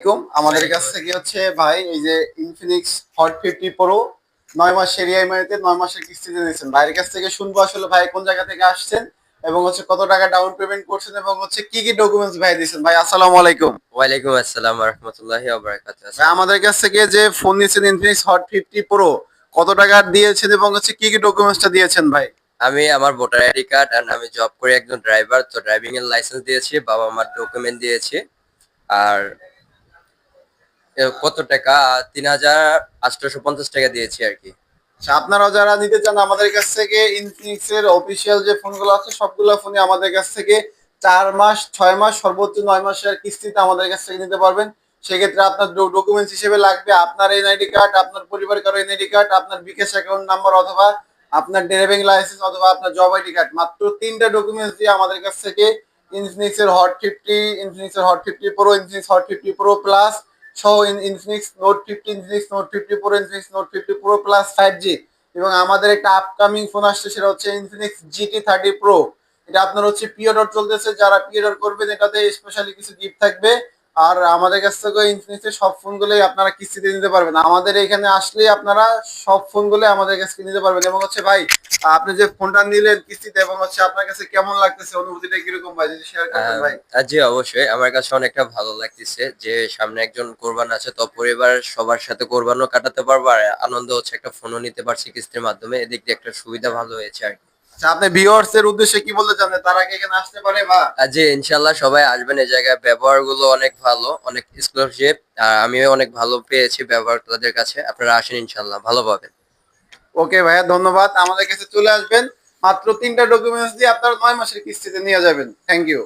আমাদের কাছ থেকে হচ্ছে ভাই এই যে ইনফিনিক্স হট 50 প্রো 9 মাসের ইএমআই তে 9 মাসের কিস্তিতে নিয়েছেন। ভাইয়ের কাছ থেকে শুনবো আসলে ভাই কোন জায়গা থেকে আসছেন এবং হচ্ছে কত টাকা ডাউন পেমেন্ট করছেন এবং হচ্ছে কি কি ডকুমেন্টস ভাই দিয়েছেন। ভাই আসসালামু আলাইকুম। ওয়ালাইকুম আসসালাম ওয়া রাহমাতুল্লাহি ওয়া বারাকাতুহু। ভাই আমাদের কাছ থেকে যে ফোন নিয়েছেন ইনফিনিক্স হট 50 প্রো কত টাকা দিয়েছেন এবং হচ্ছে কি কি ডকুমেন্টসটা দিয়েছেন ভাই? আমি আমার ভোটার আইডি কার্ড আর আমি জব করি একজন ড্রাইভার, তো ড্রাইভিং এর লাইসেন্স দিয়েছি, বাবা মার ডকুমেন্ট দিয়েছি। আর কত টাকা? ৩,৮৫০ টাকা দিয়েছি আর কি। আচ্ছা, আপনারাও যারা নিতে চান আমাদের কাছ থেকে ইনফিনিক্স এর অফিসিয়াল যে ফোনগুলো আছে সবগুলো ফোনই আমাদের কাছ থেকে 4 মাস 6 মাস সর্বোচ্চ 9 মাসের কিস্তিতে আমাদের কাছ থেকে নিতে পারবেন। সেক্ষেত্রে আপনার ডকুমেন্টস হিসেবে লাগবে আপনার এনআইডি কার্ড, আপনার পরিবারের কারো এনআইডি কার্ড, আপনার বিকাশ অ্যাকাউন্ট নাম্বার অথবা আপনার ড্রাইভিং লাইসেন্স অথবা আপনার জব আইডি কার্ড। মাত্র 3টা ডকুমেন্টস দিয়ে আমাদের কাছ থেকে Infinix Pro, Infinix Hot 50 Pro Plus সহ Infinix Note 50, Infinix Note 50 Pro, Infinix Note 50 Pro Plus 5G এবং আমাদের একটা আপকামিং ফোন আসছে সেটা হচ্ছে ইনফিনিক্স জিটি 30 প্রো। এটা আপনার হচ্ছে প্রি অর্ডার চলতেছে, যারা প্রি অর্ডার করবেন এটাতে স্পেশালি কিছু গিফট থাকবে। আর আমাদের কাছ থেকে ইনফিনিক্সের সব ফোনগুলোই আপনারা কিস্তিতে নিতে পারবেন। আমাদের এখানে আসলে আপনারা সব ফোনগুলো আমাদের কাছ থেকে নিতে পারবেন। এবং হচ্ছে ভাই আপনি যে ফোনটা নিলেন কিস্তিতে এবং হচ্ছে আপনার কাছে কেমন লাগতেছে, অনুভূতিটা কিরকম ভাই যদি শেয়ার করতেন ভাই? জি, অবশ্যই আমার কাছে অনেকটা ভালো লাগতেছে যে সামনে একজন কোরবান আছে, তো পরিবারের সবার সাথে কোরবানও কাটাতে পারবো, আর আনন্দ হচ্ছে একটা ফোনও নিতে পারছি কিস্তির মাধ্যমে, এদিক দিয়ে একটা সুবিধা ভালো হয়েছে আর কি। আচ্ছা, আপনি ভিউয়ার্স এর উদ্দেশ্যে কি বলতে চান যে তারা কি এখানে আসতে পারে বা? জি, ইনশাল্লাহ সবাই আসবেন, এই জায়গায় ব্যবহার গুলো অনেক ভালো, অনেক এক্সক্লুসিভ। আর আমিও অনেক ভালো পেয়েছি ব্যবহার তাদের কাছে। আপনারা আসেন, ইনশাল্লাহ ভালো পাবেন। ওকে ভাইয়া, ধন্যবাদ। আমাদের কাছে চলে আসবেন, মাত্র 3টা ডকুমেন্টস দিয়ে আপনারা 9 মাসের কিস্তিতে নিয়ে যাবেন। Thank you.